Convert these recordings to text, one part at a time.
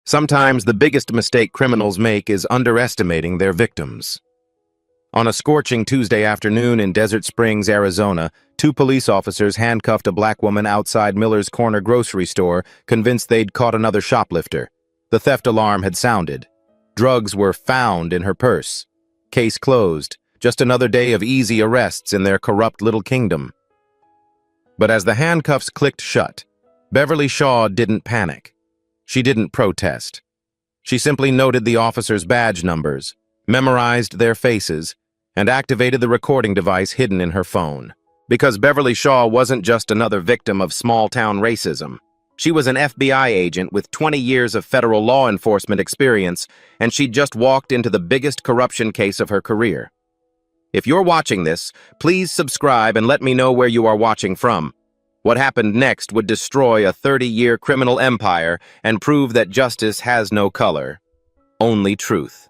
Sometimes the biggest mistake criminals make is underestimating their victims. On a scorching Tuesday afternoon in Desert Springs, Arizona, two police officers handcuffed a black woman outside Miller's Corner grocery store, convinced they'd caught another shoplifter. The theft alarm had sounded. Drugs were found in her purse. Case closed. Just another day of easy arrests in their corrupt little kingdom. But as the handcuffs clicked shut, Beverly Shaw didn't panic. She didn't protest. She simply noted the officers' badge numbers, memorized their faces, and activated the recording device hidden in her phone. Because Beverly Shaw wasn't just another victim of small-town racism. She was an FBI agent with 20 years of federal law enforcement experience, and she'd just walked into the biggest corruption case of her career. If you're watching this, please subscribe and let me know where you are watching from. What happened next would destroy a 30-year criminal empire and prove that justice has no color, only truth.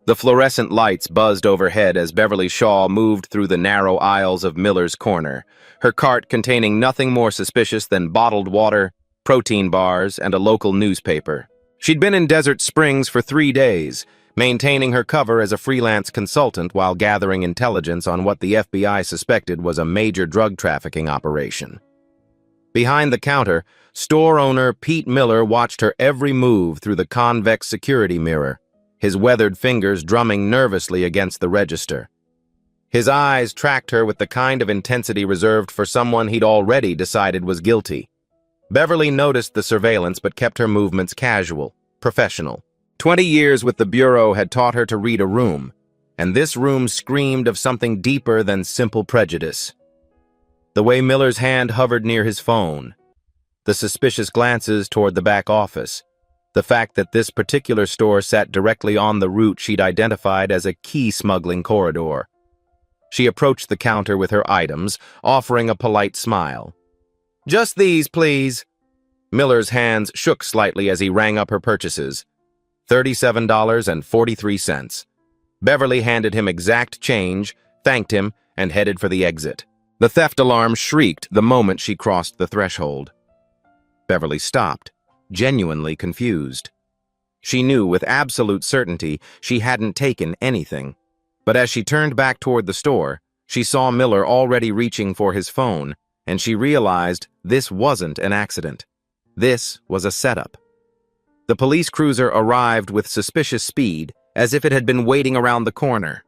The fluorescent lights buzzed overhead as Beverly Shaw moved through the narrow aisles of Miller's Corner, her cart containing nothing more suspicious than bottled water, protein bars, and a local newspaper. She'd been in Desert Springs for 3 days, maintaining her cover as a freelance consultant while gathering intelligence on what the FBI suspected was a major drug trafficking operation. Behind the counter, store owner Pete Miller watched her every move through the convex security mirror, his weathered fingers drumming nervously against the register. His eyes tracked her with the kind of intensity reserved for someone he'd already decided was guilty. Beverly noticed the surveillance but kept her movements casual, professional. 20 years with the Bureau had taught her to read a room, and this room screamed of something deeper than simple prejudice. The way Miller's hand hovered near his phone, the suspicious glances toward the back office, the fact that this particular store sat directly on the route she'd identified as a key smuggling corridor. She approached the counter with her items, offering a polite smile. "Just these, please." Miller's hands shook slightly as he rang up her purchases. $37.43. Beverly handed him exact change, thanked him, and headed for the exit. The theft alarm shrieked the moment she crossed the threshold. Beverly stopped, genuinely confused. She knew with absolute certainty she hadn't taken anything. But as she turned back toward the store, she saw Miller already reaching for his phone, and she realized this wasn't an accident. This was a setup. The police cruiser arrived with suspicious speed, as if it had been waiting around the corner.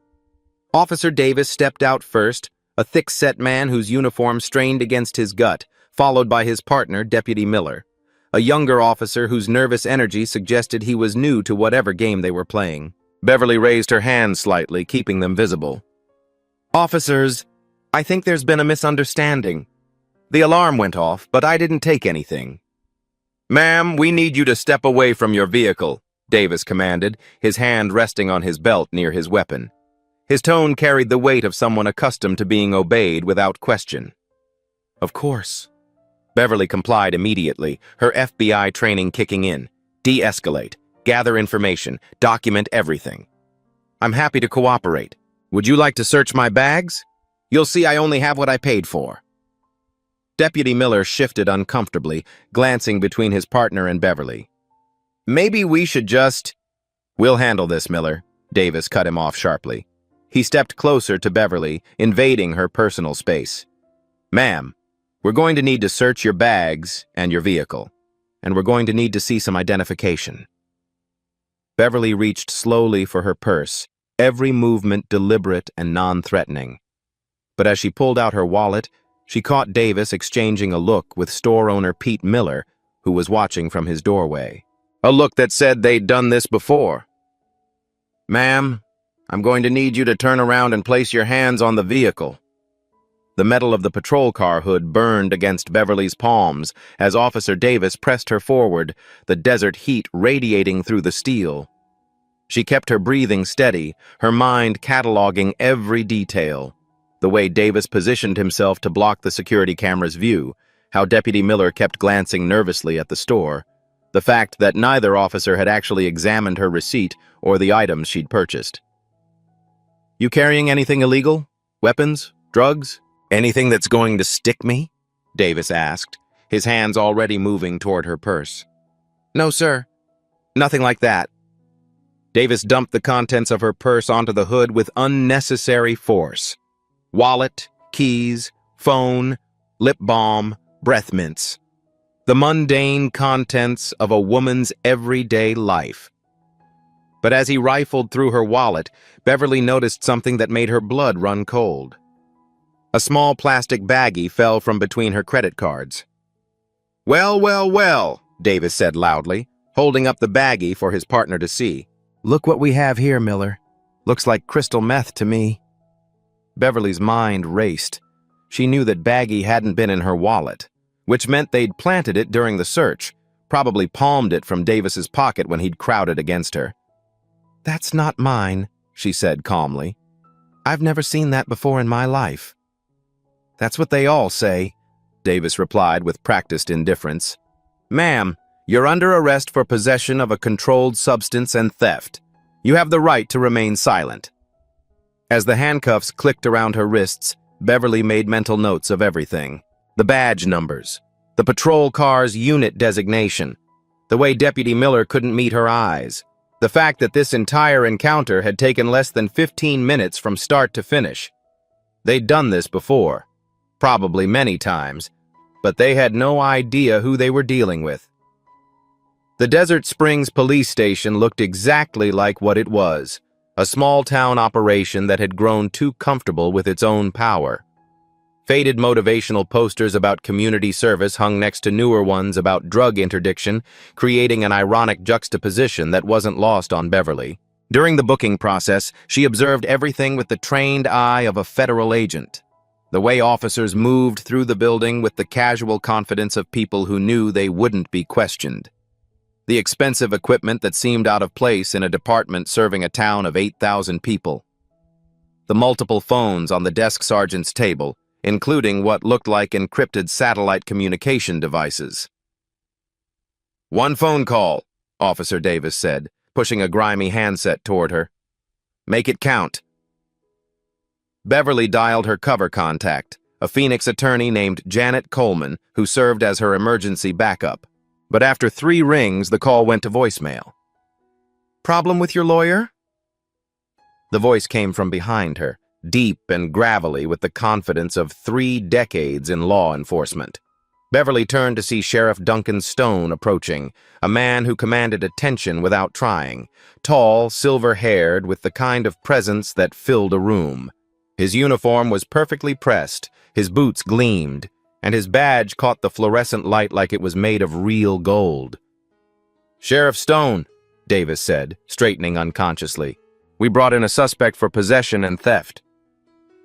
Officer Davis stepped out first, a thick-set man whose uniform strained against his gut, followed by his partner, Deputy Miller, a younger officer whose nervous energy suggested he was new to whatever game they were playing. Beverly raised her hands slightly, keeping them visible. "Officers, I think there's been a misunderstanding. The alarm went off, but I didn't take anything." "Ma'am, we need you to step away from your vehicle," Davis commanded, his hand resting on his belt near his weapon. His tone carried the weight of someone accustomed to being obeyed without question. "Of course." Beverly complied immediately, her FBI training kicking in. De-escalate, gather information, document everything. "I'm happy to cooperate. Would you like to search my bags? You'll see I only have what I paid for." Deputy Miller shifted uncomfortably, glancing between his partner and Beverly. "Maybe we should just—" "We'll handle this, Miller," Davis cut him off sharply. He stepped closer to Beverly, invading her personal space. "Ma'am, we're going to need to search your bags and your vehicle, and we're going to need to see some identification." Beverly reached slowly for her purse, every movement deliberate and non-threatening. But as she pulled out her wallet, she caught Davis exchanging a look with store owner Pete Miller, who was watching from his doorway. A look that said they'd done this before. "Ma'am, I'm going to need you to turn around and place your hands on the vehicle." The metal of the patrol car hood burned against Beverly's palms as Officer Davis pressed her forward, the desert heat radiating through the steel. She kept her breathing steady, her mind cataloging every detail. The way Davis positioned himself to block the security camera's view, how Deputy Miller kept glancing nervously at the store, the fact that neither officer had actually examined her receipt or the items she'd purchased. "You carrying anything illegal? Weapons? Drugs? Anything that's going to stick me?" Davis asked, his hands already moving toward her purse. No, sir. Nothing like that. Davis dumped the contents of her purse onto the hood with unnecessary force. Wallet, keys, phone, lip balm, breath mints. The mundane contents of a woman's everyday life. But as he rifled through her wallet, Beverly noticed something that made her blood run cold. A small plastic baggie fell from between her credit cards. "Well, well, well," Davis said loudly, holding up the baggie for his partner to see. "Look what we have here, Miller. Looks like crystal meth to me." Beverly's mind raced. She knew that baggie hadn't been in her wallet, which meant they'd planted it during the search, probably palmed it from Davis's pocket when he'd crowded against her. "That's not mine," she said calmly. "I've never seen that before in my life." "That's what they all say," Davis replied with practiced indifference. "Ma'am, you're under arrest for possession of a controlled substance and theft. You have the right to remain silent." As the handcuffs clicked around her wrists, Beverly made mental notes of everything. The badge numbers, the patrol car's unit designation, the way Deputy Miller couldn't meet her eyes, the fact that this entire encounter had taken less than 15 minutes from start to finish. They'd done this before, probably many times, but they had no idea who they were dealing with. The Desert Springs police station looked exactly like what it was, a small-town operation that had grown too comfortable with its own power. Faded motivational posters about community service hung next to newer ones about drug interdiction, creating an ironic juxtaposition that wasn't lost on Beverly. During the booking process, she observed everything with the trained eye of a federal agent. The way officers moved through the building with the casual confidence of people who knew they wouldn't be questioned. The expensive equipment that seemed out of place in a department serving a town of 8,000 people. The multiple phones on the desk sergeant's table, including what looked like encrypted satellite communication devices. "One phone call," Officer Davis said, pushing a grimy handset toward her. "Make it count." Beverly dialed her cover contact, a Phoenix attorney named Janet Coleman, who served as her emergency backup. But after 3 rings, the call went to voicemail. "Problem with your lawyer?" The voice came from behind her, deep and gravelly with the confidence of 3 decades in law enforcement. Beverly turned to see Sheriff Duncan Stone approaching, a man who commanded attention without trying, tall, silver-haired, with the kind of presence that filled a room. His uniform was perfectly pressed, his boots gleamed, and his badge caught the fluorescent light like it was made of real gold. "Sheriff Stone," Davis said, straightening unconsciously. "We brought in a suspect for possession and theft."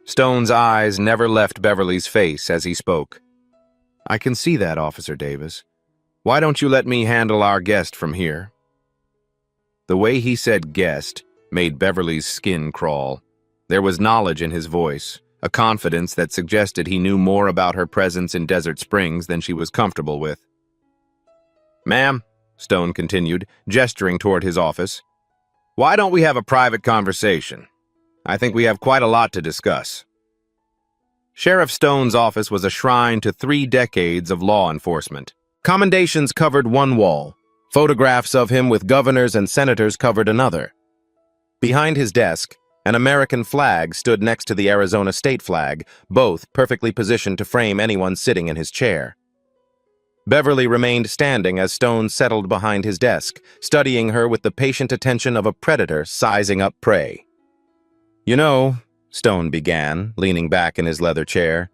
Stone's eyes never left Beverly's face as he spoke. "I can see that, Officer Davis. Why don't you let me handle our guest from here?" The way he said guest made Beverly's skin crawl. There was knowledge in his voice, a confidence that suggested he knew more about her presence in Desert Springs than she was comfortable with. "Ma'am," Stone continued, gesturing toward his office, "why don't we have a private conversation? I think we have quite a lot to discuss." Sheriff Stone's office was a shrine to 3 decades of law enforcement. Commendations covered one wall. Photographs of him with governors and senators covered another. Behind his desk, an American flag stood next to the Arizona state flag, both perfectly positioned to frame anyone sitting in his chair. Beverly remained standing as Stone settled behind his desk, studying her with the patient attention of a predator sizing up prey. "You know," Stone began, leaning back in his leather chair,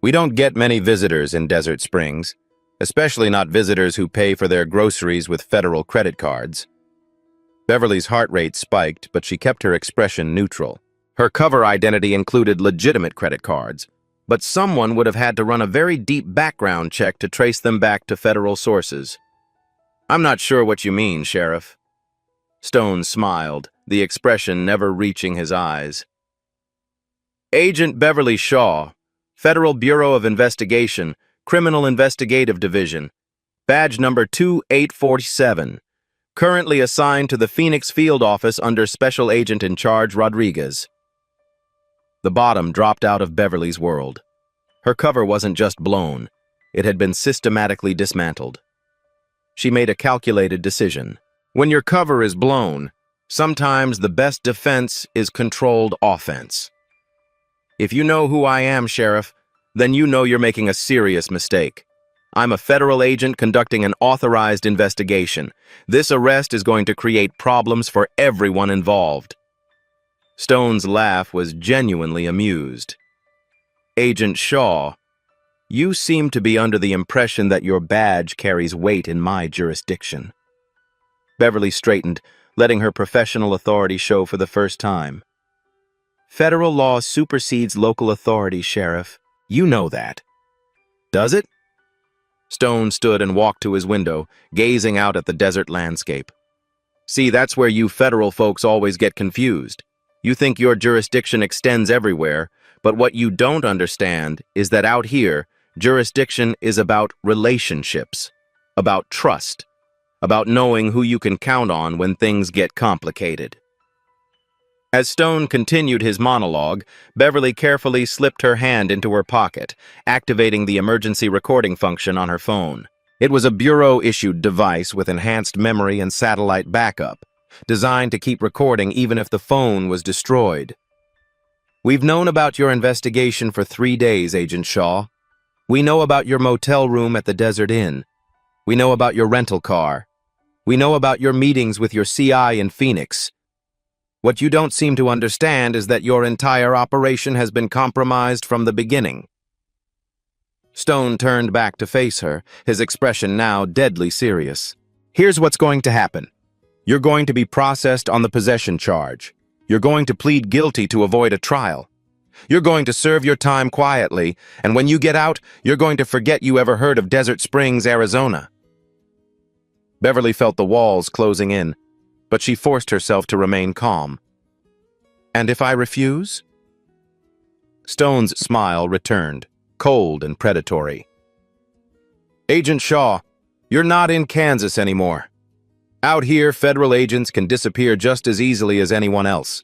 "we don't get many visitors in Desert Springs, especially not visitors who pay for their groceries with federal credit cards." Beverly's heart rate spiked, but she kept her expression neutral. Her cover identity included legitimate credit cards, but someone would have had to run a very deep background check to trace them back to federal sources. "I'm not sure what you mean, Sheriff." Stone smiled, the expression never reaching his eyes. "Agent Beverly Shaw, Federal Bureau of Investigation, Criminal Investigative Division, badge number 2847, currently assigned to the Phoenix Field Office under Special Agent in Charge Rodriguez." The bottom dropped out of Beverly's world. Her cover wasn't just blown, it had been systematically dismantled. She made a calculated decision. When your cover is blown, sometimes the best defense is controlled offense. If you know who I am, Sheriff, then you know you're making a serious mistake. I'm a federal agent conducting an authorized investigation. This arrest is going to create problems for everyone involved. Stone's laugh was genuinely amused. Agent Shaw, you seem to be under the impression that your badge carries weight in my jurisdiction. Beverly straightened, letting her professional authority show for the first time. Federal law supersedes local authority, Sheriff. You know that. Does it? Stone stood and walked to his window, gazing out at the desert landscape. See, that's where you federal folks always get confused. You think your jurisdiction extends everywhere, but what you don't understand is that out here, jurisdiction is about relationships, about trust, about knowing who you can count on when things get complicated. As Stone continued his monologue, Beverly carefully slipped her hand into her pocket, activating the emergency recording function on her phone. It was a bureau-issued device with enhanced memory and satellite backup, designed to keep recording even if the phone was destroyed. We've known about your investigation for 3 days, Agent Shaw. We know about your motel room at the Desert Inn. We know about your rental car. We know about your meetings with your CI in Phoenix. What you don't seem to understand is that your entire operation has been compromised from the beginning. Stone turned back to face her, his expression now deadly serious. Here's what's going to happen. You're going to be processed on the possession charge. You're going to plead guilty to avoid a trial. You're going to serve your time quietly, and when you get out, you're going to forget you ever heard of Desert Springs, Arizona. Beverly felt the walls closing in, but she forced herself to remain calm. And if I refuse? Stone's smile returned, cold and predatory. Agent Shaw, you're not in Kansas anymore. Out here, federal agents can disappear just as easily as anyone else.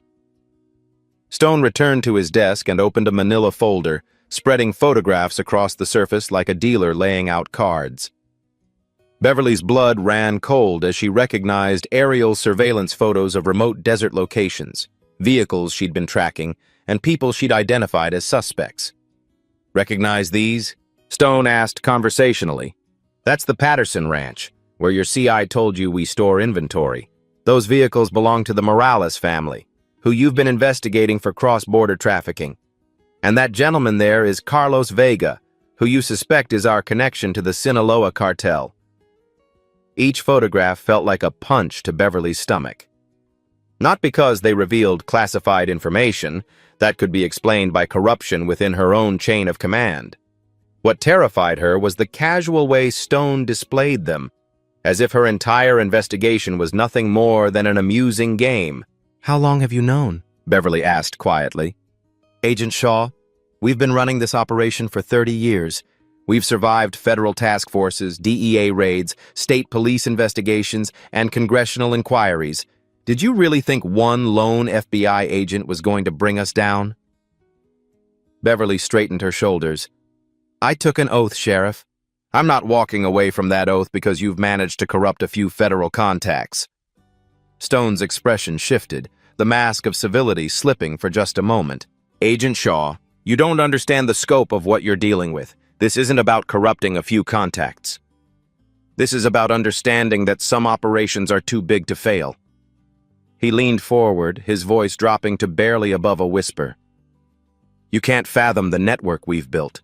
Stone returned to his desk and opened a manila folder, spreading photographs across the surface like a dealer laying out cards. Beverly's blood ran cold as she recognized aerial surveillance photos of remote desert locations, vehicles she'd been tracking, and people she'd identified as suspects. Recognize these? Stone asked conversationally. That's the Patterson Ranch, where your CI told you we store inventory. Those vehicles belong to the Morales family, who you've been investigating for cross-border trafficking. And that gentleman there is Carlos Vega, who you suspect is our connection to the Sinaloa cartel. Each photograph felt like a punch to Beverly's stomach. Not because they revealed classified information that could be explained by corruption within her own chain of command. What terrified her was the casual way Stone displayed them, as if her entire investigation was nothing more than an amusing game. How long have you known? Beverly asked quietly. Agent Shaw, we've been running this operation for 30 years. We've survived federal task forces, DEA raids, state police investigations, and congressional inquiries. Did you really think one lone FBI agent was going to bring us down? Beverly straightened her shoulders. I took an oath, Sheriff. I'm not walking away from that oath because you've managed to corrupt a few federal contacts. Stone's expression shifted, the mask of civility slipping for just a moment. Agent Shaw, you don't understand the scope of what you're dealing with. This isn't about corrupting a few contacts. This is about understanding that some operations are too big to fail. He leaned forward, his voice dropping to barely above a whisper. You can't fathom the network we've built.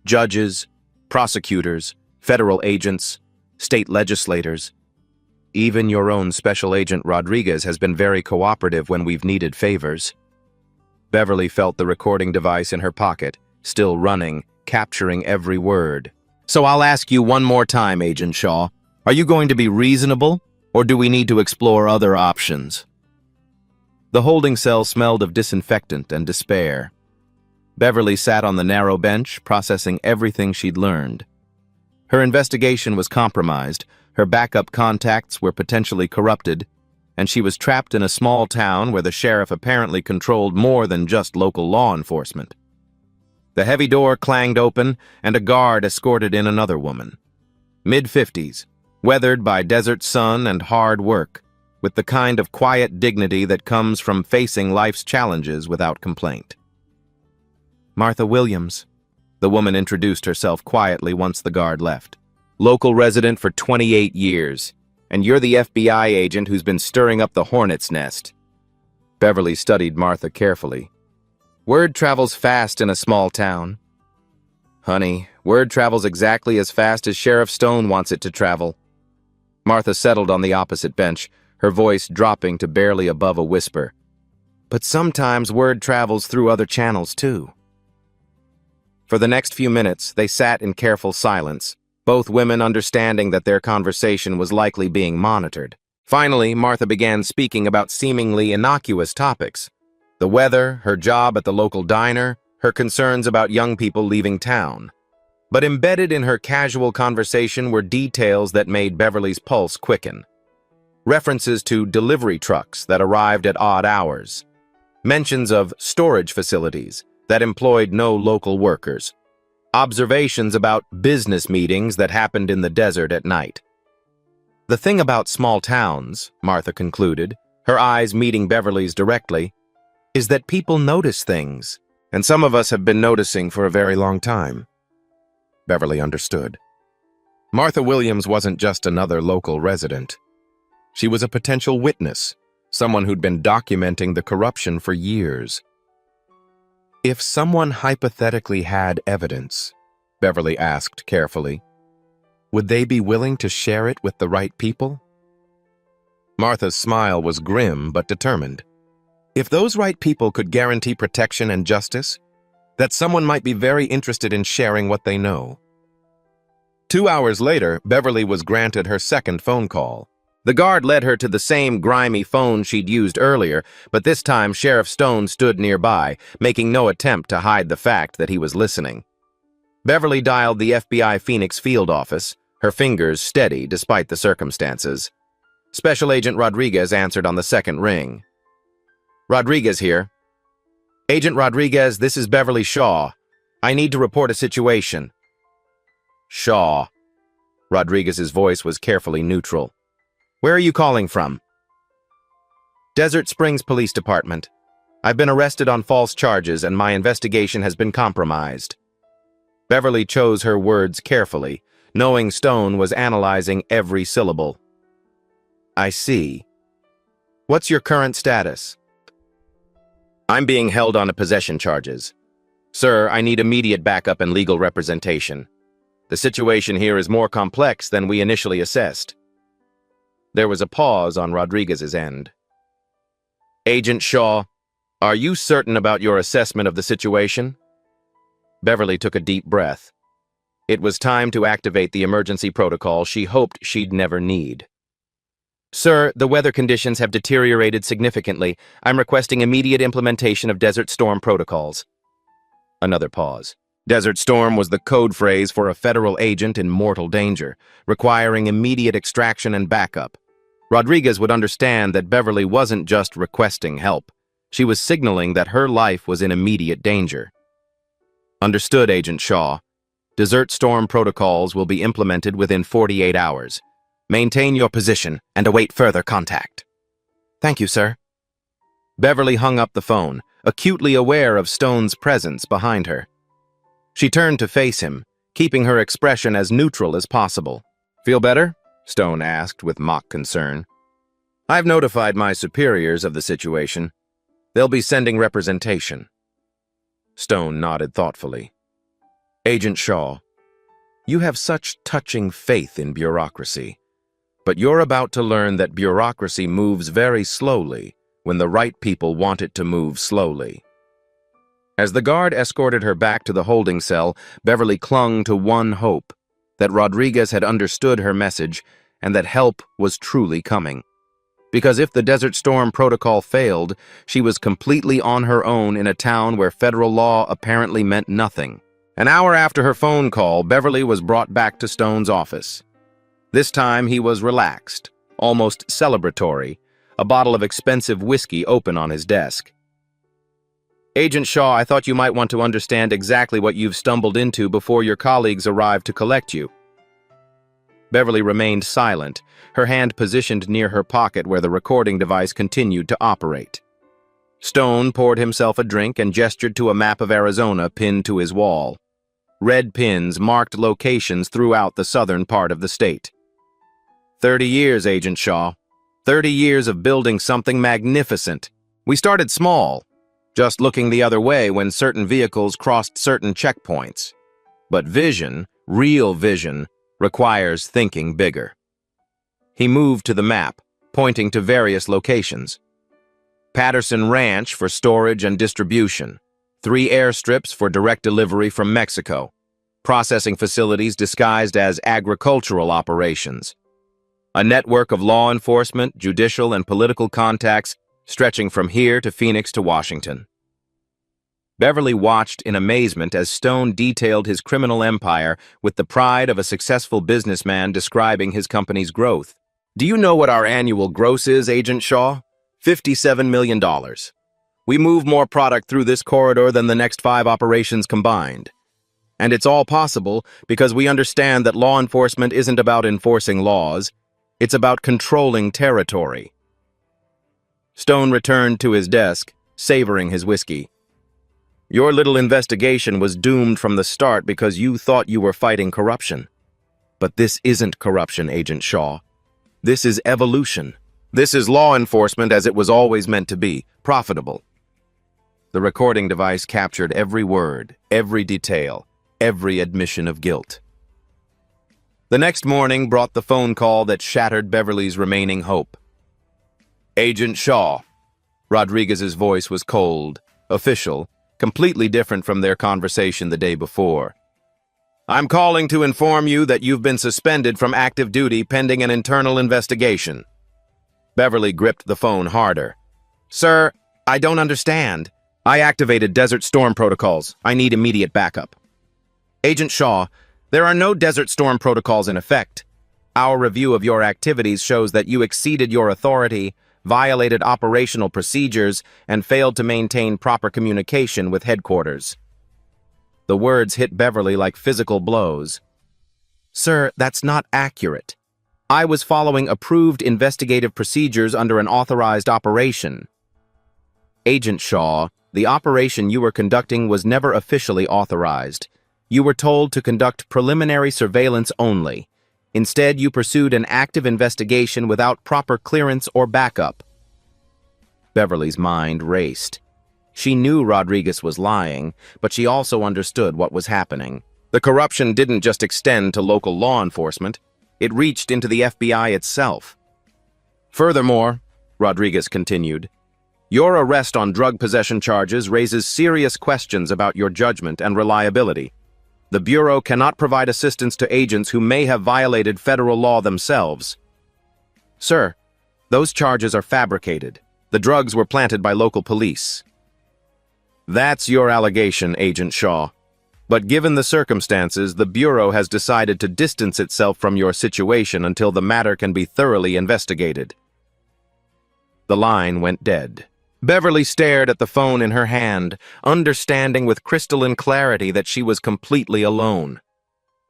Judges, prosecutors, federal agents, state legislators. Even your own Special Agent Rodriguez has been very cooperative when we've needed favors. Beverly felt the recording device in her pocket, still running, capturing every word. So I'll ask you one more time, Agent Shaw. Are you going to be reasonable, or do we need to explore other options? The holding cell smelled of disinfectant and despair. Beverly sat on the narrow bench, processing everything she'd learned. Her investigation was compromised, her backup contacts were potentially corrupted, and she was trapped in a small town where the sheriff apparently controlled more than just local law enforcement. The heavy door clanged open, and a guard escorted in another woman. Mid-50s, weathered by desert sun and hard work, with the kind of quiet dignity that comes from facing life's challenges without complaint. "Martha Williams," the woman introduced herself quietly once the guard left. "Local resident for 28 years, and you're the FBI agent who's been stirring up the hornet's nest." Beverly studied Martha carefully. "Word travels fast in a small town." "Honey, word travels exactly as fast as Sheriff Stone wants it to travel." Martha settled on the opposite bench, her voice dropping to barely above a whisper. "But sometimes word travels through other channels, too." For the next few minutes, they sat in careful silence, both women understanding that their conversation was likely being monitored. Finally, Martha began speaking about seemingly innocuous topics: the weather, her job at the local diner, her concerns about young people leaving town. But embedded in her casual conversation were details that made Beverly's pulse quicken. References to delivery trucks that arrived at odd hours. Mentions of storage facilities that employed no local workers. Observations about business meetings that happened in the desert at night. "The thing about small towns," Martha concluded, her eyes meeting Beverly's directly, "is that people notice things, and some of us have been noticing for a very long time." Beverly understood. Martha Williams wasn't just another local resident. She was a potential witness, someone who'd been documenting the corruption for years. "If someone hypothetically had evidence," Beverly asked carefully, "would they be willing to share it with the right people?" Martha's smile was grim but determined. If those right people could guarantee protection and justice, that someone might be very interested in sharing what they know. 2 hours later, Beverly was granted her second phone call. The guard led her to the same grimy phone she'd used earlier, but this time Sheriff Stone stood nearby, making no attempt to hide the fact that he was listening. Beverly dialed the FBI Phoenix field office, her fingers steady despite the circumstances. Special Agent Rodriguez answered on the second ring. "Rodriguez here." "Agent Rodriguez, this is Beverly Shaw. I need to report a situation." "Shaw." Rodriguez's voice was carefully neutral. "Where are you calling from?" "Desert Springs Police Department. I've been arrested on false charges and my investigation has been compromised." Beverly chose her words carefully, knowing Stone was analyzing every syllable. "I see. What's your current status?" "I'm being held on possession charges. Sir, I need immediate backup and legal representation. The situation here is more complex than we initially assessed." There was a pause on Rodriguez's end. "Agent Shaw, are you certain about your assessment of the situation?" Beverly took a deep breath. It was time to activate the emergency protocol she hoped she'd never need. "Sir, the weather conditions have deteriorated significantly. I'm requesting immediate implementation of Desert Storm protocols." Another pause. Desert Storm was the code phrase for a federal agent in mortal danger, requiring immediate extraction and backup. Rodriguez would understand that Beverly wasn't just requesting help. She was signaling that her life was in immediate danger. "Understood, Agent Shaw. Desert Storm protocols will be implemented within 48 hours. Maintain your position and await further contact." "Thank you, sir." Beverly hung up the phone, acutely aware of Stone's presence behind her. She turned to face him, keeping her expression as neutral as possible. "Feel better?" Stone asked with mock concern. "I've notified my superiors of the situation. They'll be sending representation." Stone nodded thoughtfully. "Agent Shaw, you have such touching faith in bureaucracy, but you're about to learn that bureaucracy moves very slowly when the right people want it to move slowly." As the guard escorted her back to the holding cell, Beverly clung to one hope, that Rodriguez had understood her message and that help was truly coming. Because if the Desert Storm protocol failed, she was completely on her own in a town where federal law apparently meant nothing. An hour after her phone call, Beverly was brought back to Stone's office. This time he was relaxed, almost celebratory, a bottle of expensive whiskey open on his desk. "Agent Shaw, I thought you might want to understand exactly what you've stumbled into before your colleagues arrive to collect you." Beverly remained silent, her hand positioned near her pocket where the recording device continued to operate. Stone poured himself a drink and gestured to a map of Arizona pinned to his wall. Red pins marked locations throughout the southern part of the state. 30 years, Agent Shaw. 30 years of building something magnificent. We started small, just looking the other way when certain vehicles crossed certain checkpoints. But vision, real vision, requires thinking bigger. He moved to the map, pointing to various locations. Patterson Ranch for storage and distribution. 3 airstrips for direct delivery from Mexico. Processing facilities disguised as agricultural operations. A network of law enforcement, judicial, and political contacts stretching from here to Phoenix to Washington. Beverly watched in amazement as Stone detailed his criminal empire with the pride of a successful businessman describing his company's growth. Do you know what our annual gross is, Agent Shaw? $57 million. We move more product through this corridor than the next 5 operations combined. And it's all possible because we understand that law enforcement isn't about enforcing laws, it's about controlling territory. Stone returned to his desk, savoring his whiskey. Your little investigation was doomed from the start because you thought you were fighting corruption. But this isn't corruption, Agent Shaw. This is evolution. This is law enforcement as it was always meant to be, profitable. The recording device captured every word, every detail, every admission of guilt. The next morning brought the phone call that shattered Beverly's remaining hope. Agent Shaw. Rodriguez's voice was cold, official, completely different from their conversation the day before. I'm calling to inform you that you've been suspended from active duty pending an internal investigation. Beverly gripped the phone harder. Sir, I don't understand. I activated Desert Storm protocols. I need immediate backup. Agent Shaw, there are no Desert Storm protocols in effect. Our review of your activities shows that you exceeded your authority, violated operational procedures, and failed to maintain proper communication with headquarters. The words hit Beverly like physical blows. Sir, that's not accurate. I was following approved investigative procedures under an authorized operation. Agent Shaw, the operation you were conducting was never officially authorized. You were told to conduct preliminary surveillance only. Instead, you pursued an active investigation without proper clearance or backup. Beverly's mind raced. She knew Rodriguez was lying, but she also understood what was happening. The corruption didn't just extend to local law enforcement. It reached into the FBI itself. Furthermore, Rodriguez continued, your arrest on drug possession charges raises serious questions about your judgment and reliability. The Bureau cannot provide assistance to agents who may have violated federal law themselves. Sir, those charges are fabricated. The drugs were planted by local police. That's your allegation, Agent Shaw. But given the circumstances, the Bureau has decided to distance itself from your situation until the matter can be thoroughly investigated. The line went dead. Beverly stared at the phone in her hand, understanding with crystalline clarity that she was completely alone.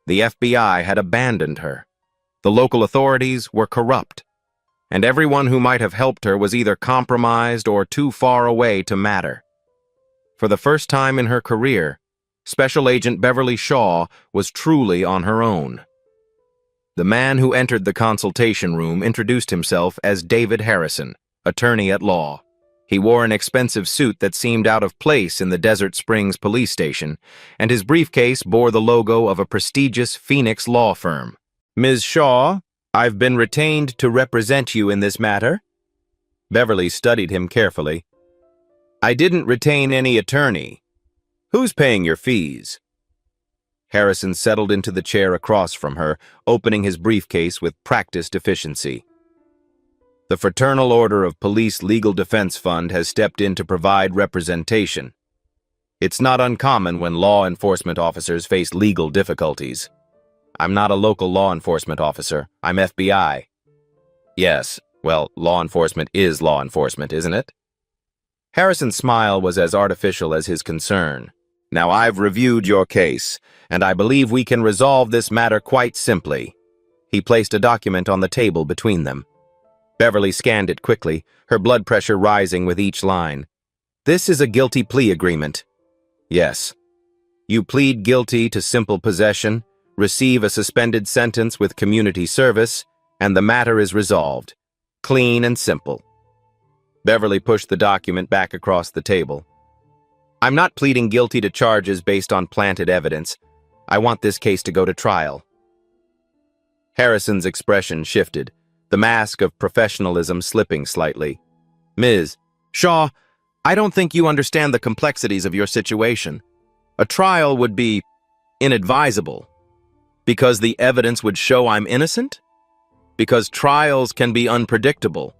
The FBI had abandoned her. The local authorities were corrupt, and everyone who might have helped her was either compromised or too far away to matter. For the first time in her career, Special Agent Beverly Shaw was truly on her own. The man who entered the consultation room introduced himself as David Harrison, attorney at law. He wore an expensive suit that seemed out of place in the Desert Springs police station, and his briefcase bore the logo of a prestigious Phoenix law firm. Ms. Shaw, I've been retained to represent you in this matter. Beverly studied him carefully. I didn't retain any attorney. Who's paying your fees? Harrison settled into the chair across from her, opening his briefcase with practiced efficiency. The Fraternal Order of Police Legal Defense Fund has stepped in to provide representation. It's not uncommon when law enforcement officers face legal difficulties. I'm not a local law enforcement officer. I'm FBI. Yes, well, law enforcement is law enforcement, isn't it? Harrison's smile was as artificial as his concern. Now, I've reviewed your case, and I believe we can resolve this matter quite simply. He placed a document on the table between them. Beverly scanned it quickly, her blood pressure rising with each line. This is a guilty plea agreement. Yes. You plead guilty to simple possession, receive a suspended sentence with community service, and the matter is resolved. Clean and simple. Beverly pushed the document back across the table. I'm not pleading guilty to charges based on planted evidence. I want this case to go to trial. Harrison's expression shifted, the mask of professionalism slipping slightly. Ms. Shaw, I don't think you understand the complexities of your situation. A trial would be inadvisable. Because the evidence would show I'm innocent? Because trials can be unpredictable.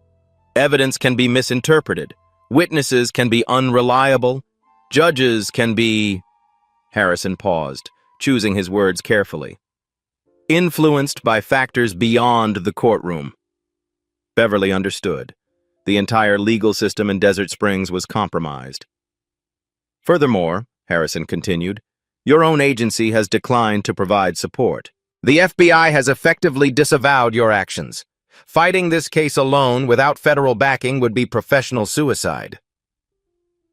Evidence can be misinterpreted. Witnesses can be unreliable. Judges can be... Harrison paused, choosing his words carefully. Influenced by factors beyond the courtroom. Beverly understood. The entire legal system in Desert Springs was compromised. Furthermore, Harrison continued, your own agency has declined to provide support. The FBI has effectively disavowed your actions. Fighting this case alone without federal backing would be professional suicide.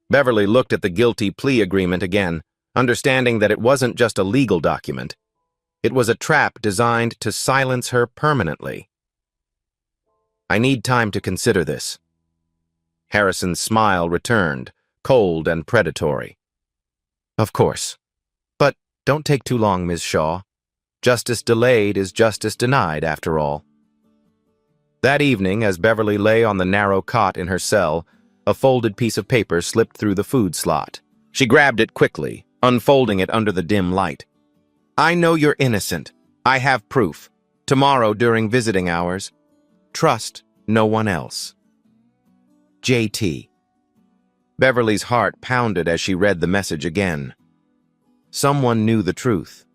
Beverly looked at the guilty plea agreement again, understanding that it wasn't just a legal document. It was a trap designed to silence her permanently. I need time to consider this. Harrison's smile returned, cold and predatory. Of course. But don't take too long, Ms. Shaw. Justice delayed is justice denied, after all. That evening, as Beverly lay on the narrow cot in her cell, a folded piece of paper slipped through the food slot. She grabbed it quickly, unfolding it under the dim light. I know you're innocent. I have proof. Tomorrow during visiting hours. Trust no one else. J.T. Beverly's heart pounded as she read the message again. Someone knew the truth.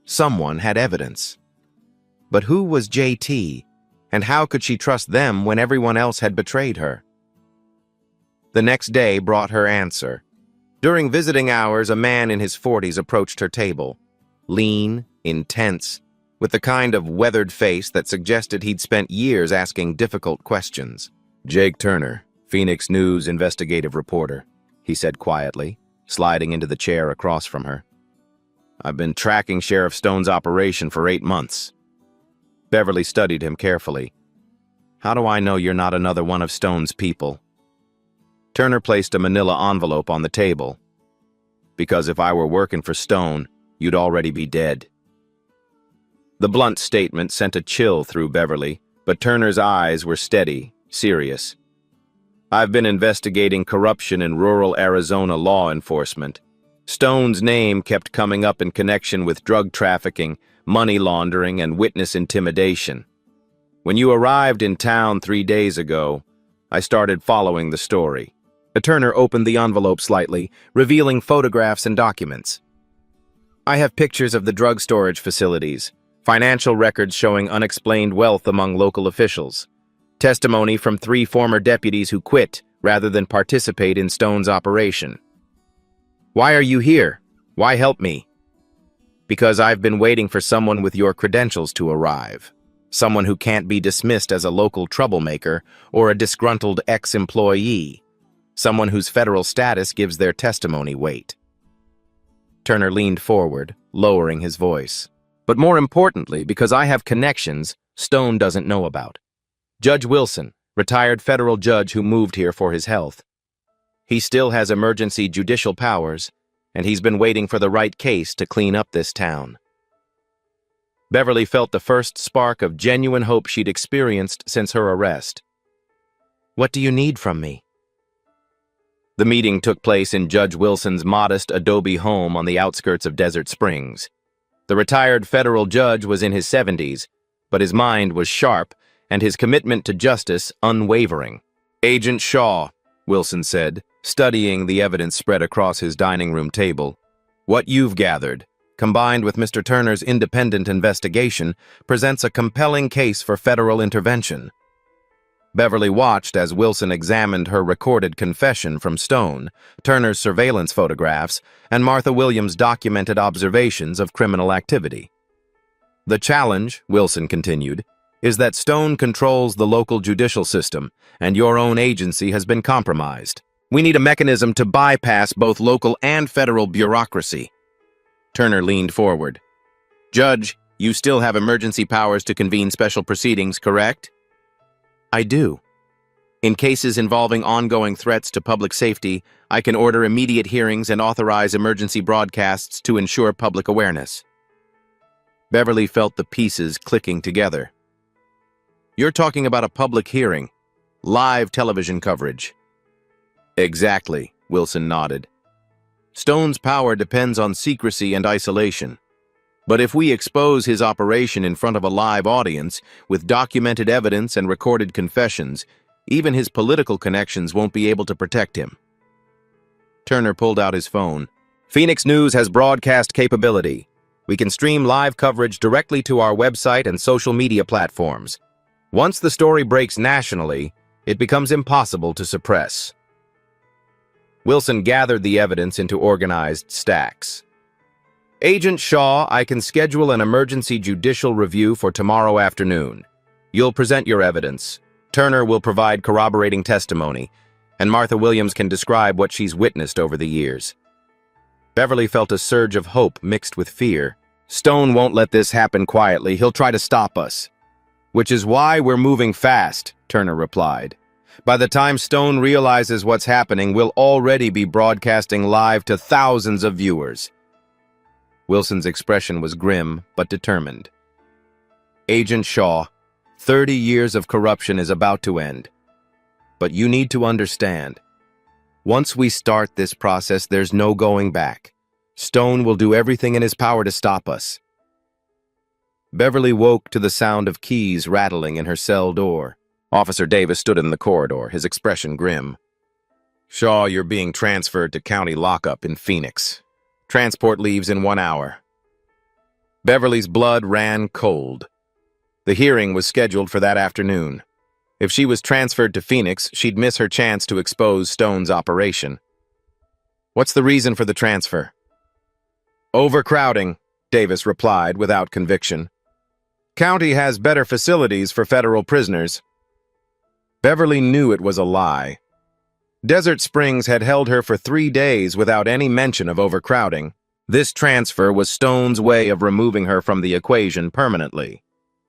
Someone had evidence. But who was J.T., and how could she trust them when everyone else had betrayed her? The next day brought her answer. During visiting hours, a man in his 40s approached her table. Lean, intense, with the kind of weathered face that suggested he'd spent years asking difficult questions. Jake Turner, Phoenix News investigative reporter, he said quietly, sliding into the chair across from her. I've been tracking Sheriff Stone's operation for 8 months. Beverly studied him carefully. How do I know you're not another one of Stone's people? Turner placed a manila envelope on the table. Because if I were working for Stone, you'd already be dead. The blunt statement sent a chill through Beverly, but Turner's eyes were steady, serious. I've been investigating corruption in rural Arizona law enforcement. Stone's name kept coming up in connection with drug trafficking, money laundering, and witness intimidation. When you arrived in town 3 days ago, I started following the story. Turner opened the envelope slightly, revealing photographs and documents. I have pictures of the drug storage facilities, financial records showing unexplained wealth among local officials, testimony from 3 former deputies who quit rather than participate in Stone's operation. Why are you here? Why help me? Because I've been waiting for someone with your credentials to arrive. Someone who can't be dismissed as a local troublemaker or a disgruntled ex-employee. Someone whose federal status gives their testimony weight. Turner leaned forward, lowering his voice. But more importantly, because I have connections Stone doesn't know about. Judge Wilson, retired federal judge who moved here for his health. He still has emergency judicial powers, and he's been waiting for the right case to clean up this town. Beverly felt the first spark of genuine hope she'd experienced since her arrest. What do you need from me? The meeting took place in Judge Wilson's modest adobe home on the outskirts of Desert Springs. The retired federal judge was in his 70s, but his mind was sharp and his commitment to justice unwavering. Agent Shaw, Wilson said, studying the evidence spread across his dining room table. What you've gathered, combined with Mr. Turner's independent investigation, presents a compelling case for federal intervention. Beverly watched as Wilson examined her recorded confession from Stone, Turner's surveillance photographs, and Martha Williams' documented observations of criminal activity. The challenge, Wilson continued, is that Stone controls the local judicial system, and your own agency has been compromised. We need a mechanism to bypass both local and federal bureaucracy. Turner leaned forward. Judge, you still have emergency powers to convene special proceedings, correct? I do. In cases involving ongoing threats to public safety, I can order immediate hearings and authorize emergency broadcasts to ensure public awareness. Beverly felt the pieces clicking together. You're talking about a public hearing, live television coverage. Exactly, Wilson nodded. Stone's power depends on secrecy and isolation. But if we expose his operation in front of a live audience, with documented evidence and recorded confessions, even his political connections won't be able to protect him. Turner pulled out his phone. Phoenix News has broadcast capability. We can stream live coverage directly to our website and social media platforms. Once the story breaks nationally, it becomes impossible to suppress. Wilson gathered the evidence into organized stacks. Agent Shaw, I can schedule an emergency judicial review for tomorrow afternoon. You'll present your evidence. Turner will provide corroborating testimony, and Martha Williams can describe what she's witnessed over the years. Beverly felt a surge of hope mixed with fear. Stone won't let this happen quietly. He'll try to stop us. Which is why we're moving fast, Turner replied. By the time Stone realizes what's happening, we'll already be broadcasting live to thousands of viewers. Wilson's expression was grim but determined. Agent Shaw, 30 years of corruption is about to end. But you need to understand, once we start this process, there's no going back. Stone will do everything in his power to stop us. Beverly woke to the sound of keys rattling in her cell door. Officer Davis stood in the corridor, his expression grim. Shaw, you're being transferred to county lockup in Phoenix. Transport leaves in 1 hour. Beverly's blood ran cold. The hearing was scheduled for that afternoon. If she was transferred to Phoenix, she'd miss her chance to expose Stone's operation. What's the reason for the transfer? Overcrowding, Davis replied without conviction. County has better facilities for federal prisoners. Beverly knew it was a lie. Desert Springs had held her for 3 days without any mention of overcrowding. This transfer was Stone's way of removing her from the equation permanently.